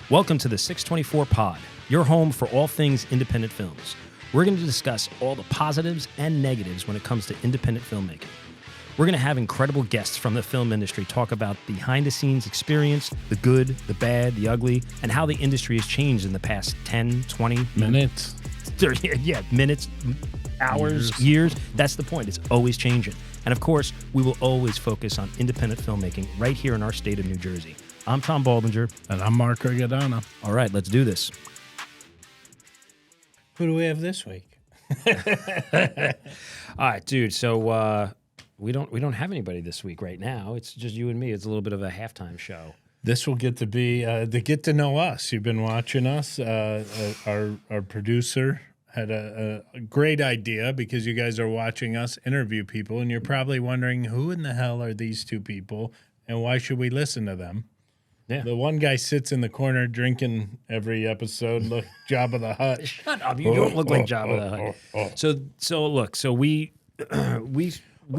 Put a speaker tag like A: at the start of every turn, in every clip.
A: Welcome to the 624 Pod, your home for all things independent films. We're going to discuss all the positives and negatives when it comes to independent filmmaking. We're going to have incredible guests from the film industry talk about behind-the-scenes experience, the good, the bad, the ugly, and how the industry has changed in the past 10, 20
B: minutes.
A: 30, yeah, minutes, hours, years. That's the point. It's always changing. And of course, we will always focus on independent filmmaking right here in our state of New Jersey. I'm Tom Baldinger.
B: And I'm Mark Riccadonna.
A: All right, let's do this.
B: Who do we have this week?
A: All right, dude. So we don't have anybody this week right now. It's just you and me. It's a little bit of a halftime show.
B: This will get to be the get to know us. You've been watching us. Our producer had a great idea because you guys are watching us interview people, and you're probably wondering who in the hell are these two people, and why should we listen to them?
A: Yeah.
B: The one guy sits in the corner drinking every episode. Look, Jabba the Hutt.
A: Shut up! You don't look like Jabba the Hutt. So look. So we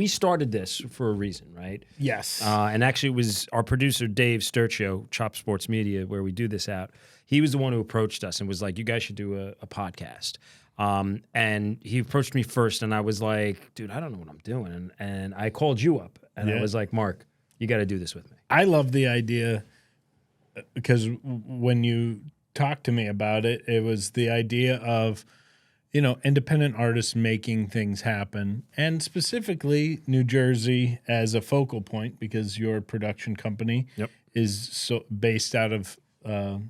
A: started this for a reason, right?
B: Yes.
A: And actually, it was our producer Dave Sturcio, Chop Sports Media, where we do this out. He was the one who approached us and was like, "You guys should do a podcast." And he approached me first, and I was like, "Dude, I don't know what I'm doing." And I called you up, and I was like, "Mark, you got to do this with me."
B: I love the idea. Because when you talked to me about it, it was the idea of, independent artists making things happen, and specifically New Jersey as a focal point, because your production company is based out of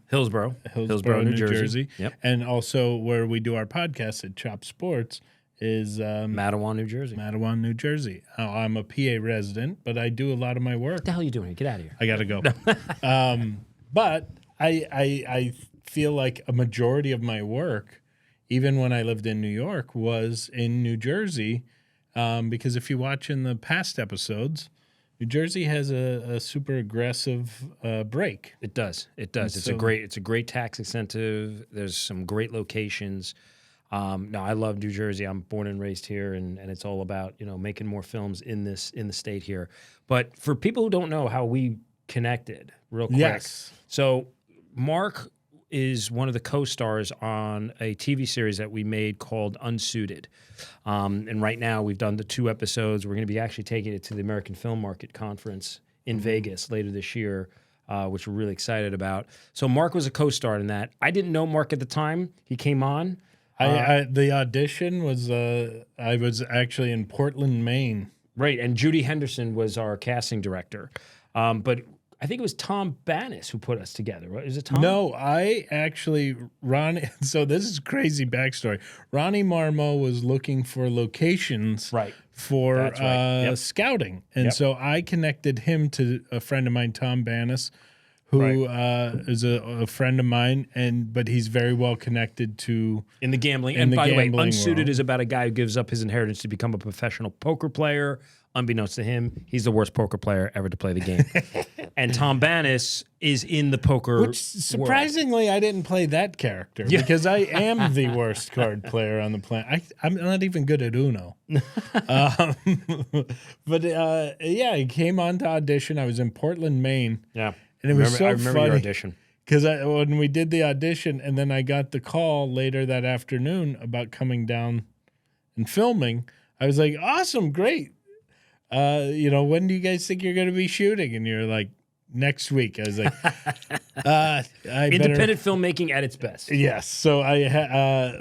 A: Hillsborough, New Jersey. Yep.
B: And also where we do our podcast at Chop Sports is
A: Matawan, New Jersey.
B: Matawan, New Jersey. I'm a PA resident, but I do a lot of my work.
A: What the hell are you doing here? Get out of here.
B: I got to go. But I feel like a majority of my work, even when I lived in New York, was in New Jersey, because if you watch in the past episodes, New Jersey has a super aggressive break.
A: It does. It's a great tax incentive. There's some great locations. No, I love New Jersey. I'm born and raised here, and it's all about making more films in the state here. But for people who don't know how we connected, real quick.
B: Yes.
A: So Mark is one of the co-stars on a TV series that we made called Unsuited. And right now we've done the 2 episodes. We're going to be actually taking it to the American Film Market Conference in Vegas later this year, which we're really excited about. So Mark was a co-star in that. I didn't know Mark at the time. He came on.
B: The audition was, I was actually in Portland, Maine.
A: Right, and Judy Henderson was our casting director. But I think it was Tom Bannis who put us together, right? Is it Tom?
B: No, so this is crazy backstory. Ronnie Marmo was looking for locations for scouting. And so I connected him to a friend of mine, Tom Bannis, who is a friend of mine, but he's very well connected to...
A: In the gambling. And by the way, Unsuited is about a guy who gives up his inheritance to become a professional poker player. Unbeknownst to him, he's the worst poker player ever to play the game. And Tom Bannis is in the poker
B: Which, surprisingly,
A: world.
B: I didn't play that character because I am the worst card player on the planet. I'm not even good at Uno. But he came on to audition. I was in Portland, Maine.
A: Yeah.
B: And it was
A: I remember
B: funny.
A: Your audition.
B: Because when we did the audition, and then I got the call later that afternoon about coming down and filming, I was like, awesome, great. When do you guys think you're going to be shooting? And you're like, next week. I was like,
A: independent filmmaking at its best.
B: Yes. So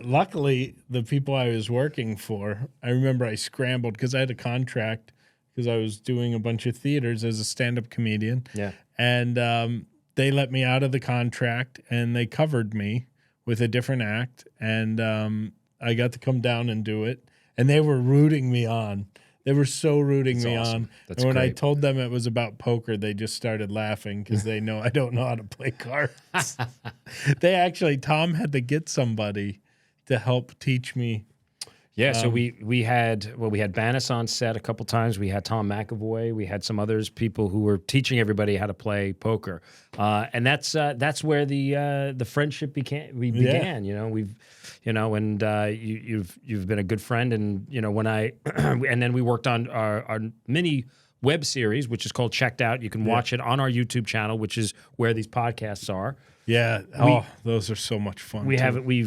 B: luckily, the people I was working for, I remember I scrambled because I had a contract because I was doing a bunch of theaters as a stand-up comedian.
A: Yeah.
B: And they let me out of the contract, and they covered me with a different act, and I got to come down and do it. And they were rooting me on. They were so rooting me on.
A: That's
B: and when
A: great.
B: I told them it was about poker, they just started laughing because they know I don't know how to play cards. Tom had to get somebody to help teach me.
A: Yeah, so we had Bannis on set a couple times. We had Tom McAvoy. We had some others, people who were teaching everybody how to play poker, and that's where the friendship began. You've been a good friend, and when I and then we worked on our mini web series, which is called Checked Out. You can watch it on our YouTube channel, which is where these podcasts are.
B: Yeah. Those are so much fun.
A: We have it. We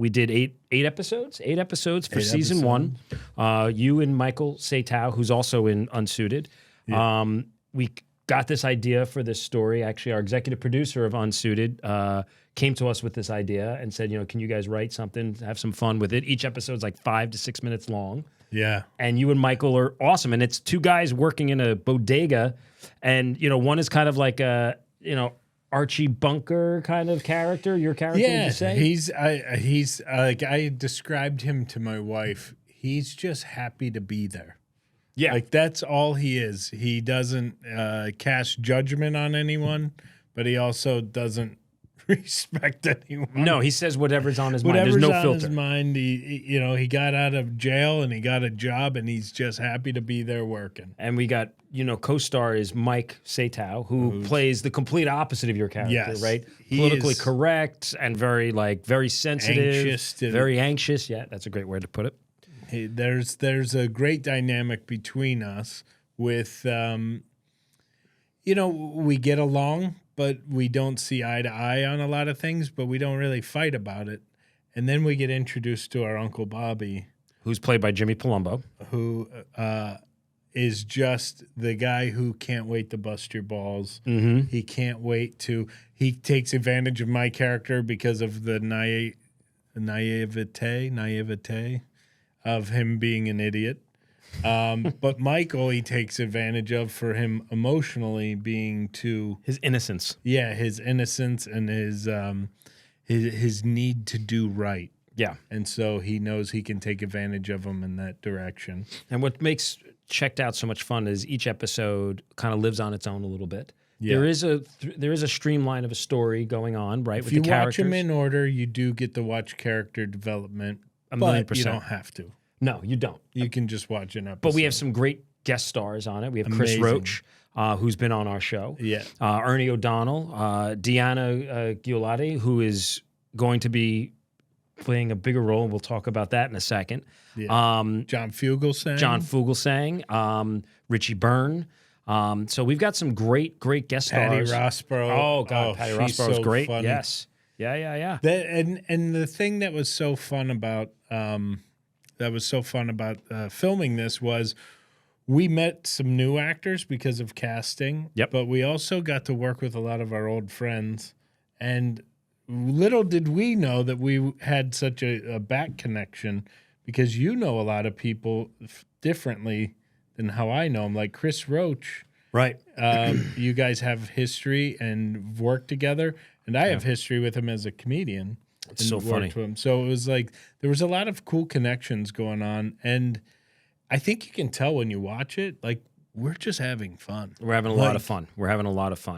A: did eight episodes for season
B: episodes.
A: 1. You and Michael Satow, who's also in Unsuited. We got this idea for this story. Actually, our executive producer of Unsuited came to us with this idea and said, can you guys write something, have some fun with it? Each episode's like 5 to 6 minutes long.
B: Yeah.
A: And you and Michael are awesome. And it's 2 guys working in a bodega. And, one is kind of like a, Archie Bunker kind of character. Your character, would you say?
B: He's like, I described him to my wife. He's just happy to be there.
A: Yeah.
B: Like, that's all he is. He doesn't cast judgment on anyone, but he also doesn't respect anyone.
A: No, he says whatever's on his mind. There's no filter.
B: Whatever's on his mind. He got out of jail and he got a job and he's just happy to be there working.
A: And we got, co-star is Mike Satow, who plays the complete opposite of your character, right? Politically correct and very sensitive, very anxious. Yeah, that's a great way to put it.
B: There's a great dynamic between us with, we get along, but we don't see eye to eye on a lot of things, but we don't really fight about it. And then we get introduced to our Uncle Bobby.
A: Who's played by Jimmy Palumbo.
B: Who is just the guy who can't wait to bust your balls.
A: Mm-hmm.
B: He can't wait to... He takes advantage of my character because of the naivete of him being an idiot. But Michael, he takes advantage of for him emotionally being too...
A: His innocence.
B: Yeah, his innocence and his need to do right.
A: Yeah.
B: And so he knows he can take advantage of him in that direction.
A: And what makes Checked Out so much fun is each episode kind of lives on its own a little bit.
B: Yeah.
A: There is a streamline of a story going on, right?
B: If
A: with
B: you
A: the
B: watch
A: characters.
B: them in order, you do get to watch character development.
A: 1,000,000%.
B: But you don't have to.
A: No, you don't.
B: You can just watch an episode.
A: But we have some great guest stars on it. We have Chris
B: Amazing.
A: Roach, who's been on our show.
B: Yeah.
A: Ernie O'Donnell, Deanna Giulotti, who is going to be playing a bigger role, and we'll talk about that in a second.
B: Yeah. John
A: Fugelsang, Richie Byrne. So we've got some great guest
B: Patty
A: stars.
B: Rossborough.
A: Oh God, Patty
B: she's
A: Rossborough is
B: so
A: great.
B: funny.
A: Yes. Yeah.
B: And the thing that was so fun about filming this was we met some new actors because of casting.
A: Yep.
B: But we also got to work with a lot of our old friends, and little did we know that we had such a back connection, because you know a lot of people differently than how I know them. Like Chris Roach.
A: Right.
B: You guys have history and work together, and I have history with him as a comedian.
A: It's so funny.
B: With him. So it was like there was a lot of cool connections going on, and I think you can tell when you watch it. Like, we're just having fun.
A: We're having a lot of fun.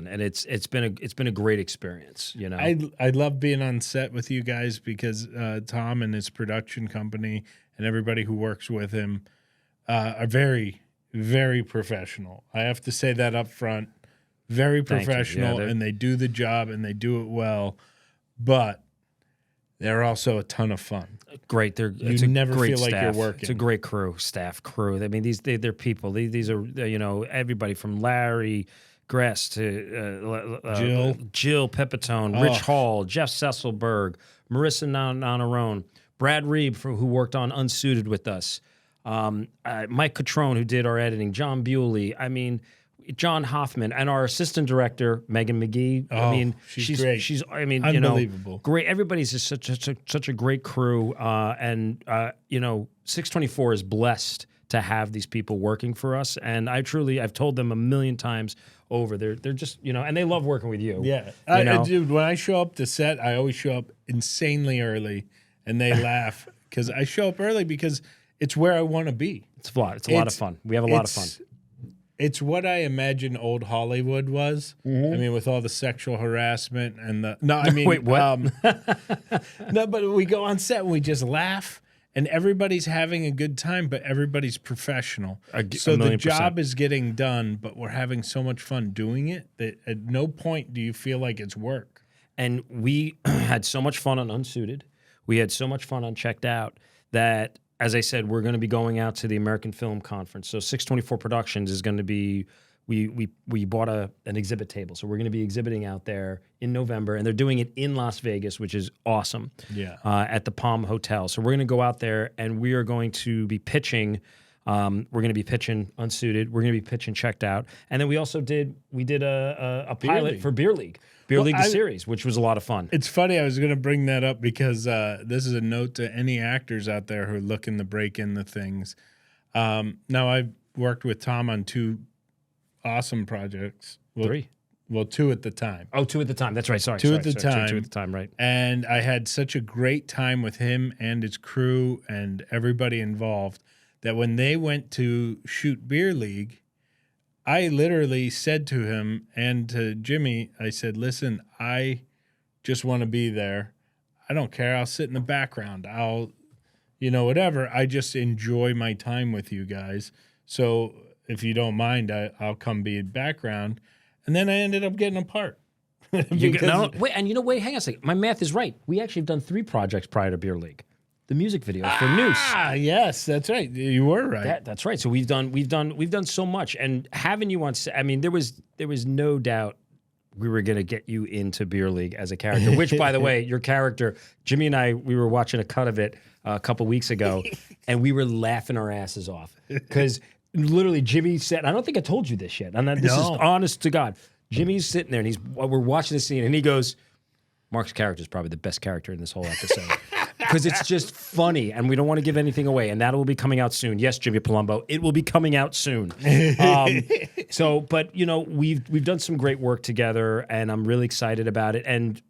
A: And it's been a great experience.
B: I love being on set with you guys because Tom and his production company and everybody who works with him are very, very professional. I have to say that up front. Very professional, and they do the job and they do it well, but they're also a ton of fun.
A: Great.
B: You never feel like you're working.
A: It's a great staff crew. I mean, they're people. These are everybody from Larry Gress to Jill Pepitone, Rich Hall, Jeff Sesselberg, Marissa Nanarone, Brad Reeb, who worked on Unsuited with us, Mike Catrone, who did our editing, John Bewley. I mean, John Hoffman, and our assistant director, Megan McGee.
B: Oh,
A: I mean,
B: she's great.
A: She's, I mean,
B: unbelievable.
A: Great. Everybody's just such a great crew. And 624 is blessed to have these people working for us. And I've told them a million times over, they're just, and they love working with you.
B: Yeah. Dude, when I show up to set, I always show up insanely early, and they laugh because I show up early because it's where I want to be.
A: It's a lot. It's a lot of fun. We have a lot of fun.
B: It's what I imagine old Hollywood was.
A: Mm-hmm.
B: I mean, with all the sexual harassment and
A: Wait, what?
B: No, but we go on set and we just laugh, and everybody's having a good time, but everybody's professional. So the job is getting done, but we're having so much fun doing it that at no point do you feel like it's work.
A: And we had so much fun on Unsuited. We had so much fun on Checked Out that as I said, we're going to be going out to the American Film Conference. So 624 Productions is going to be, we bought an exhibit table. So we're going to be exhibiting out there in November, and they're doing it in Las Vegas, which is awesome.
B: Yeah.
A: At the Palm Hotel. So we're going to go out there and we are going to be pitching. We're going to be pitching Unsuited. We're going to be pitching Checked Out. And then we did a pilot
B: League.
A: for Beer League. Beer League, the series, which was a lot of fun.
B: It's funny. I was going to bring that up because this is a note to any actors out there who are looking to break into things. Now, I've worked with Tom on 2 awesome projects. Well,
A: 3.
B: Well, 2 at the time.
A: Oh, 2 at the time. That's right. Sorry.
B: 2 at the time.
A: 2 at the time, right.
B: And I had such a great time with him and his crew and everybody involved that when they went to shoot Beer League, I literally said to him and to Jimmy, I said, listen, I just want to be there. I don't care. I'll sit in the background. I'll, whatever. I just enjoy my time with you guys. So if you don't mind, I'll come be in background. And then I ended up getting a part.
A: Wait, hang on a second. My math is right. We actually have done 3 projects prior to Beer League. The music video for Noose.
B: Yes, that's right. You were right.
A: That's right. So we've done so much, and having you on set, I mean, there was no doubt we were going to get you into Beer League as a character. Which, by the way, your character, Jimmy and I, we were watching a cut of it a couple weeks ago, and we were laughing our asses off because literally Jimmy said, I don't think I told you this yet. This is honest to God. Jimmy's sitting there, and we're watching the scene, and he goes, Mark's character is probably the best character in this whole episode. Because it's just funny, and we don't want to give anything away, and that will be coming out soon. Yes, Jimmy Palumbo, it will be coming out soon. But we've done some great work together, and I'm really excited about it. And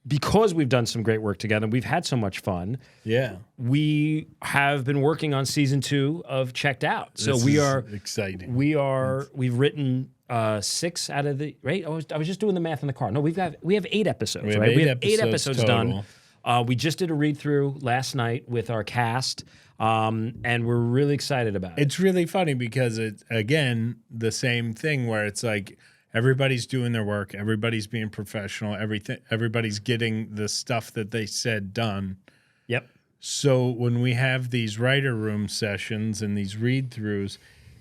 A: because we've done some great work together, we've had so much fun.
B: Yeah,
A: we have been working on season 2 of Checked Out. So we are
B: exciting.
A: We've written 6 out of the right. I was just doing the math in the car. No, we have 8 episodes. We have 8 episodes done. We just did a read through last night with our cast, and we're really excited about it.
B: It's really funny because it's, again, the same thing where it's like everybody's doing their work, everybody's being professional, everybody's getting the stuff that they said done.
A: Yep.
B: So when we have these writer room sessions and these read throughs,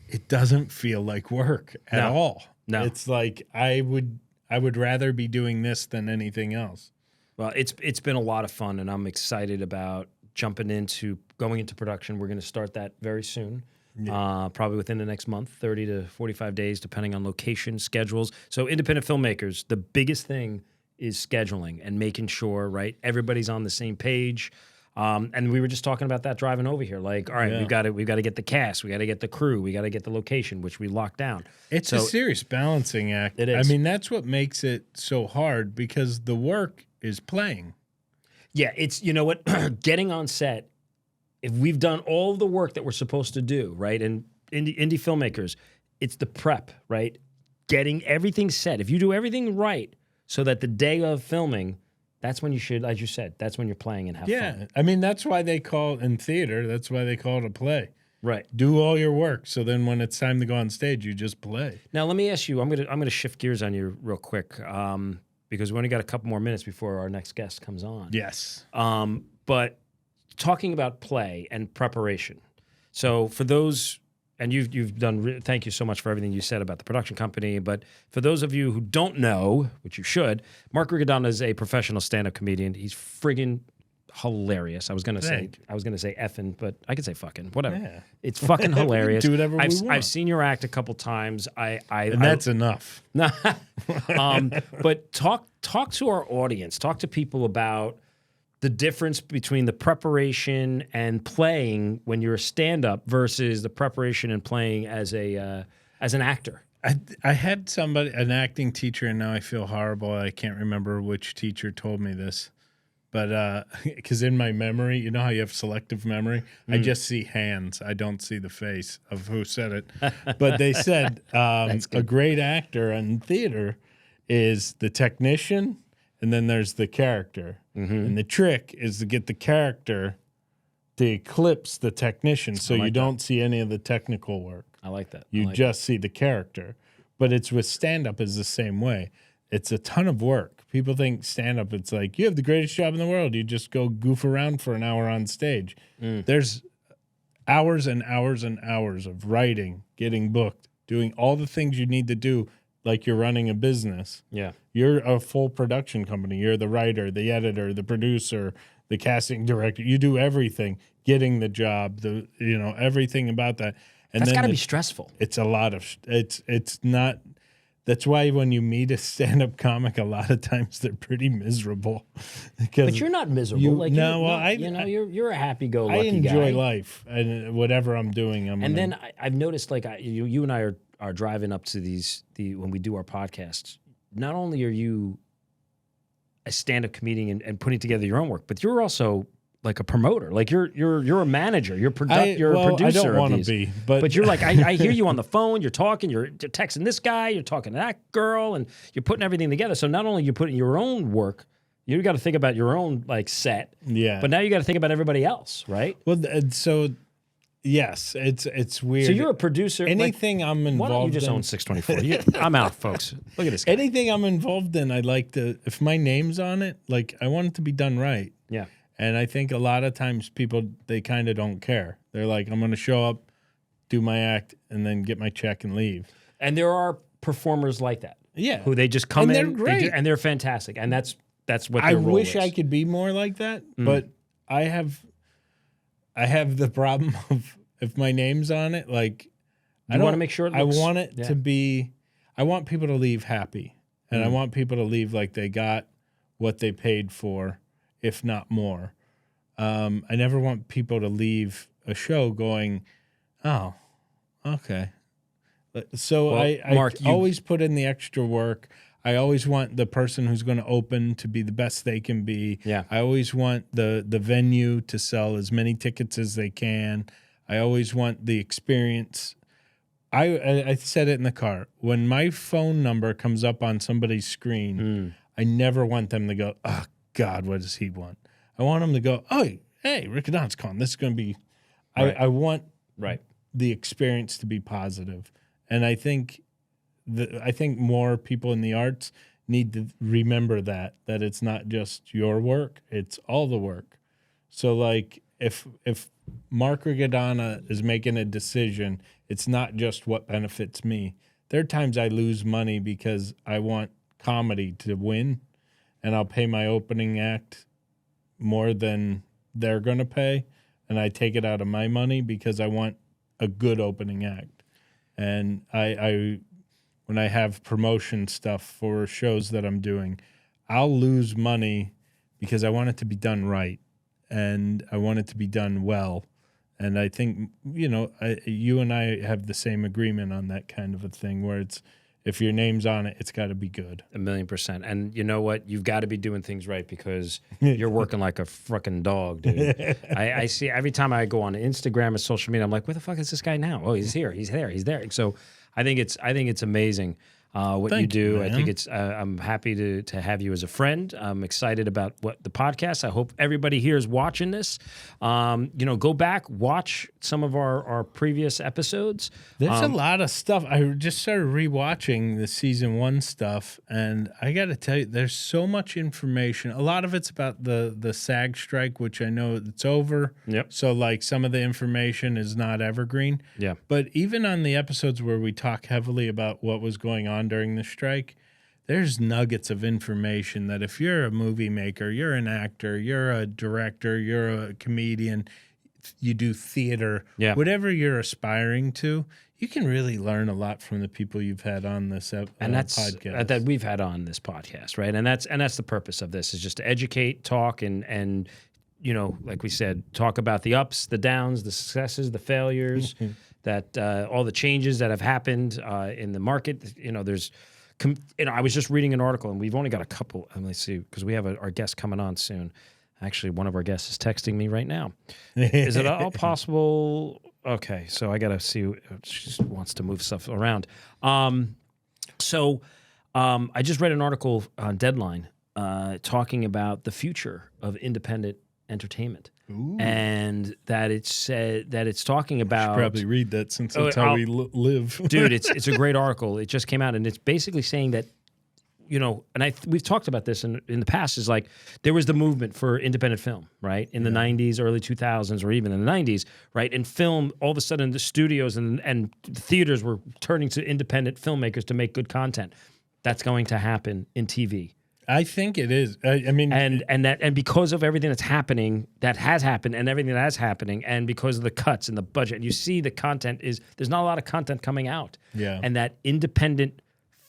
B: it doesn't feel like work at all. No. It's like I would rather be doing this than anything else.
A: Well, it's been a lot of fun, and I'm excited about going into production. We're going to start that very soon, probably within the next month, 30 to 45 days, depending on location, schedules. So independent filmmakers, the biggest thing is scheduling and making sure, right, everybody's on the same page. And we were just talking about that driving over here. Like, all right, we've got to get the cast, we got to get the crew, we got to get the location, which we locked down.
B: It's a serious balancing act.
A: It is.
B: I mean, that's what makes it so hard because the work is playing.
A: Yeah, it's, getting on set, if we've done all the work that we're supposed to do, right, and indie filmmakers, it's the prep, right? Getting everything set. If you do everything right so that the day of filming, that's when you should, as you said, that's when you're playing and have fun.
B: Yeah, I mean, that's why they call in theater, that's why they call it a play.
A: Right.
B: Do all your work, so then when it's time to go on stage, you just play.
A: Now, let me ask you, I'm gonna shift gears on you real quick, because we only got a couple more minutes before our next guest comes on.
B: Yes.
A: But talking about play and preparation. So for those, and you've done, thank you so much for everything you said about the production company, but for those of you who don't know, which you should, Mark Riccadonna is a professional stand-up comedian. He's friggin' hilarious. I was gonna say effing, but I could say fucking, whatever. Yeah. It's fucking hilarious.
B: Do whatever we want.
A: I've seen your act a couple times.
B: That's enough.
A: But talk to our audience. Talk to people about the difference between the preparation and playing when you're a stand-up versus the preparation and playing as an actor.
B: I had an acting teacher, and now I feel horrible. I can't remember which teacher told me this. But because in my memory, you know how you have selective memory? I just see hands. I don't see the face of who said it. But they said a great actor in theater is the technician, and then there's the character. Mm-hmm. And the trick is to get the character to eclipse the technician so you don't see any of the technical work.
A: I like that.
B: You just see the character. But it's with stand-up is the same way. It's a ton of work. People think stand-up, it's like, you have the greatest job in the world. You just go goof around for an hour on stage. There's hours and hours and hours of writing, getting booked, doing all the things you need to do like you're running a business.
A: Yeah.
B: You're a full production company. You're the writer, the editor, the producer, the casting director. You do everything, getting the job, everything about that. And
A: That's
B: then
A: got to be stressful.
B: It's a lot of it's not. That's why when you meet a stand-up comic, a lot of times they're pretty miserable.
A: But you're not miserable. You're a happy-go-lucky guy.
B: I enjoy life and whatever I'm doing.
A: Then I've noticed, like, you and I are driving up to when we do our podcasts. Not only are you a stand-up comedian and putting together your own work, but you're also like a promoter. Like you're a manager. You're a producer.
B: I don't want to be, but
A: you're like I hear you on the phone. You're talking. You're texting this guy. You're talking to that girl, and you're putting everything together. So not only you're putting your own work, you got to think about your own like set.
B: Yeah.
A: But now you got to think about everybody else, right?
B: Well, so yes, it's weird.
A: So you're a producer.
B: Anything I'm involved in.
A: Why don't you just own 624? I'm out, folks. Look at this guy.
B: Anything I'm involved in, I like to. If my name's on it, like I want it to be done right.
A: Yeah.
B: And I think a lot of times people, they kind of don't care. They're like, I'm going to show up, do my act, and then get my check and leave.
A: And there are performers like that.
B: Yeah.
A: Who they just come
B: and
A: in.
B: They're great.
A: And they're fantastic. And that's what their role is.
B: I wish I could be more like that, but I have the problem of if my name's on it, like
A: I want to make sure
B: I want it to be, I want people to leave happy. And I want people to leave like they got what they paid for, if not more. I never want people to leave a show going, oh, okay. So
A: well, Mark,
B: I always put in the extra work. I always want the person who's going to open to be the best they can be.
A: Yeah.
B: I always want the venue to sell as many tickets as they can. I always want the experience. I said it in the car. When my phone number comes up on somebody's screen, I never want them to go, oh, God, what does he want? I want them to go, oh, hey, Riccadonna's calling. This is going to be
A: right.
B: I want
A: right.
B: the experience to be positive. And I think more people in the arts need to remember that it's not just your work, it's all the work. So like if Mark Riccadonna is making a decision, it's not just what benefits me. There are times I lose money because I want comedy to win, and I'll pay my opening act more than they're going to pay, and I take it out of my money because I want a good opening act. And I when I have promotion stuff for shows that I'm doing, I'll lose money because I want it to be done right, and I want it to be done well. And I think, you and I have the same agreement on that kind of a thing where it's, if your name's on it, it's got to be good.
A: 1,000,000%. And you know what? You've got to be doing things right because you're working like a fucking dog, dude. I see every time I go on Instagram or social media, I'm like, where the fuck is this guy now? Oh, he's here. He's there. He's there. So I think it's amazing what you do. I think I'm happy to have you as a friend. I'm excited about what the podcast. I hope everybody here is watching this. Go back, watch some of our previous episodes.
B: There's a lot of stuff. I just started rewatching the season 1 stuff, and I got to tell you, there's so much information. A lot of it's about the SAG strike, which I know it's over.
A: Yep.
B: So like some of the information is not evergreen.
A: Yeah.
B: But even on the episodes where we talk heavily about what was going on during the strike, there's nuggets of information that if you're a movie maker, you're an actor, you're a director, you're a comedian, you do theater, whatever you're aspiring to, you can really learn a lot from the people you've had on this podcast.
A: That we've had on this podcast, right? And that's the purpose of this, is just to educate, talk, and like we said, talk about the ups, the downs, the successes, the failures, that all the changes that have happened in the market. I was just reading an article, and we've only got a couple. Let's see, because we have our guest coming on soon. Actually, one of our guests is texting me right now. Is it all possible? Okay, so I got to see. She just wants to move stuff around. I just read an article on Deadline talking about the future of independent entertainment. Ooh. And that it's talking about.
B: I should probably read that since that's how we live.
A: Dude, it's a great article. It just came out, and it's basically saying that you know, and we've talked about this in the past, is like there was the movement for independent film, right? In the 90s, early 2000s, or even in the 90s, right? And film, all of a sudden the studios and theaters were turning to independent filmmakers to make good content. That's going to happen in TV.
B: I think it is. I mean,
A: and because of everything that's happening, that has happened, and everything that's happening, and because of the cuts and the budget, and you see the content there's not a lot of content coming out.
B: Yeah.
A: And that independent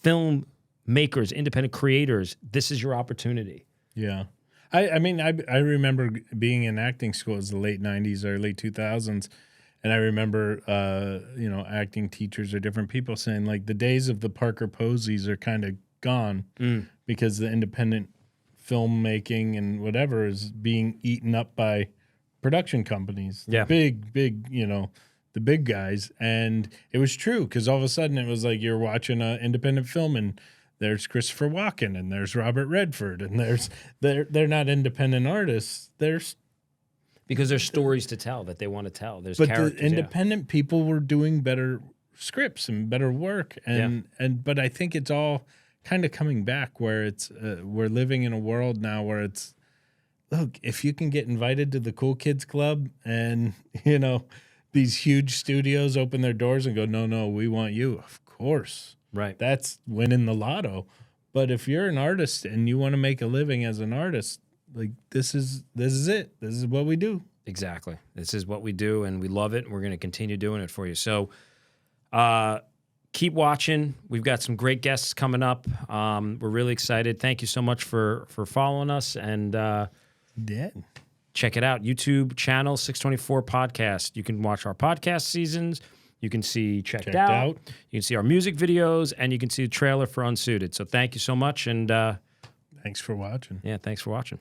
A: film makers, independent creators, this is your opportunity.
B: Yeah. I mean, I remember being in acting school as the late 90s, early 2000s. And I remember, you know, acting teachers or different people saying, like, the days of the Parker Posies are kind of gone because the independent filmmaking and whatever is being eaten up by production companies.
A: Yeah.
B: Big, you know, the big guys. And it was true because all of a sudden it was like you're watching an independent film and there's Christopher Walken and there's Robert Redford and they're not independent artists.
A: Because there's stories to tell that they want to tell. There's
B: but
A: characters.
B: The independent people were doing better scripts and better work, but I think it's all kind of coming back where it's we're living in a world now where it's, look, if you can get invited to the Cool Kids Club and, you know, these huge studios open their doors and go, no, we want you, of course.
A: Right.
B: That's winning the lotto. But if you're an artist and you want to make a living as an artist, like this is it. This is what we do.
A: Exactly. This is what we do, and we love it, and we're going to continue doing it for you. So keep watching. We've got some great guests coming up. We're really excited. Thank you so much for following us, and check it out. YouTube channel 624 Podcast. You can watch our podcast seasons. You can see Checked Out. You can see our music videos, and you can see the trailer for Unsuited. So thank you so much, and
B: thanks for watching.
A: Yeah, thanks for watching.